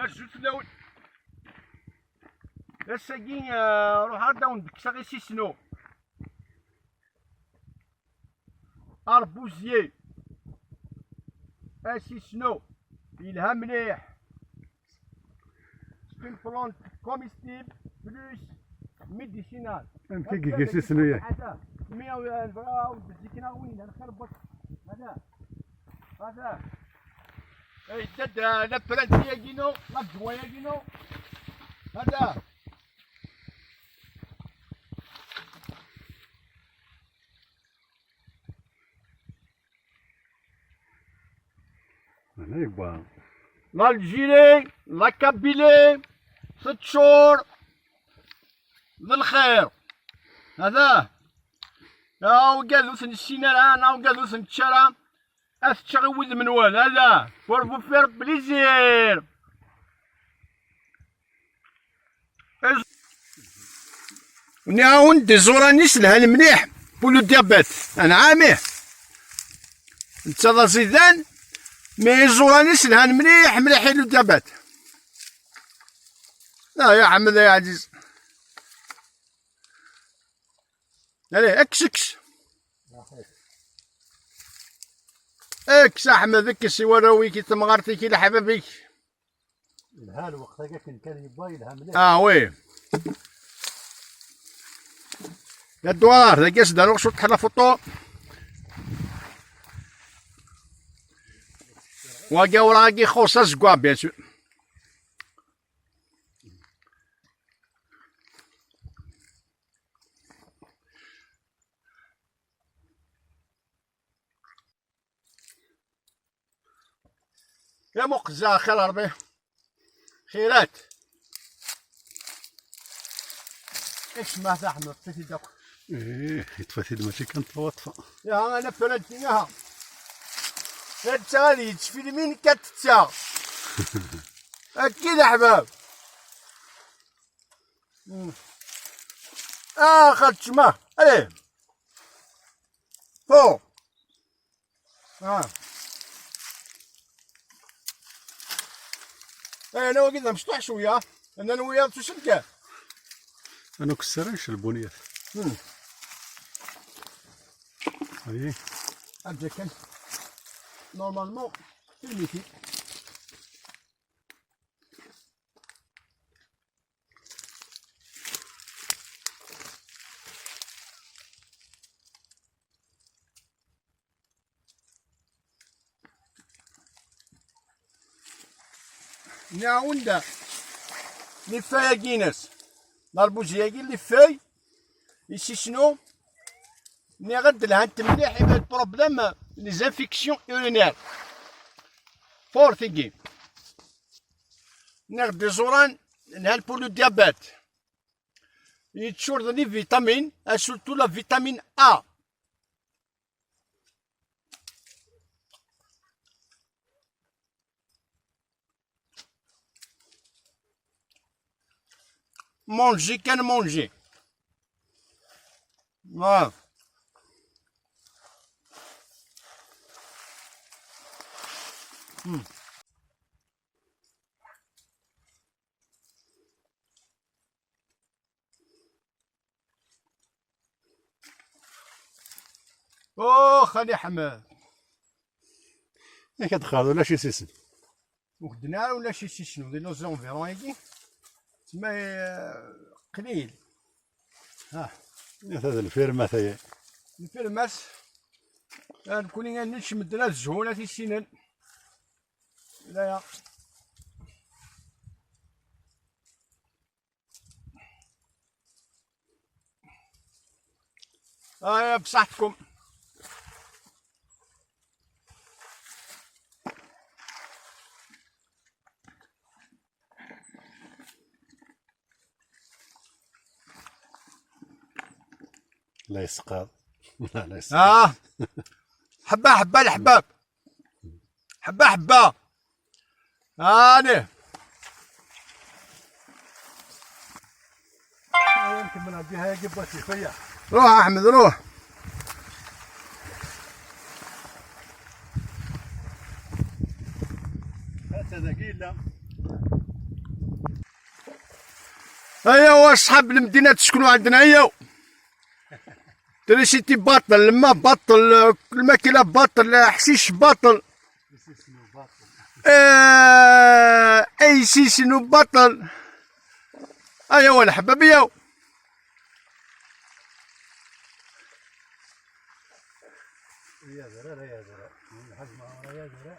كرجوت لون الساقين روح هدا وندكسا غير سيسنو اربوزيي اسيسنو يلها مليح سبين بلونت كوميستيب بلوس ميديسينال كي كيسي سنوية هذا 100 ديكنا وين انا خربط هذا اي تد لا برانتيا جينو لا جوايا جينو هذا هنا يبا الجيري لا كابيلي 6 شهور بالخير هذا او قالوث السينارا انا وقالوث الشرا اثشغوذ من وال هذا فور فو فير بليزير نعاون دي زورانيس لها المليح بولو ديابات انا عاميه نتا زيدان مي زورانيس لها المليح مليح لو ديابات لا يا حمد يا عزيز عليه اكس اكس اكس احمد اكس وراوي كي تمغرتي كي لحبابيك الهال وقتها كان يبا يلها مليح وي يا الدوار لا كاس دارو شو تحل فوطو واقا وراقي خوصا زكوا بيان سور يا مقزا خير ربي خيرات ايش ما احمد طفيتي داك ايه يتفاتي ماشي كانت واطفة يا انا فلتيناها هاد غادي تشفي مين كتتا اكيد احباب خدت ما عليه فوق انا وقيلا مشطوح شويه انا وياه تشنكه انا كسرانش البنيات اي هذا كان نورمالمون في الميتي نعاوندا لي فاي كيناس لاربوجياكي لي فاي يسي شنو ني غد لها انت مليح يبان البروبليم لي زانفيكسيون اورينير فور ثيكي ناخد دي زوران لها البولو ديابات يتشورد لي فيتامين سورتو لا فيتامين ا مونجي كان مونجي خالي حماد ياك كتخاض ولا شي سيسن وخدنا ولا شي شنو دير لو زونفيرون هاكي تما قليل هذا الفيرما ثايا الفيرماس نكوني نشمد لها الزهولة في السنان لا يا بصحتكم لا يسقط لا يسقط حبة حبة الحباب حبة حبة هاني يمكن من عندها قبة فيا روح احمد روح هذا ثقيل ايوا اصحاب المدينه تسكنوا عندنا ايوا. تريسيتي باطل، الماء باطل، الماكله باطل، حشيش باطل، اي سيسنو باطل. ايوا الحباب ياو. يا زرع يا زرع الحاج معمر يا زرع.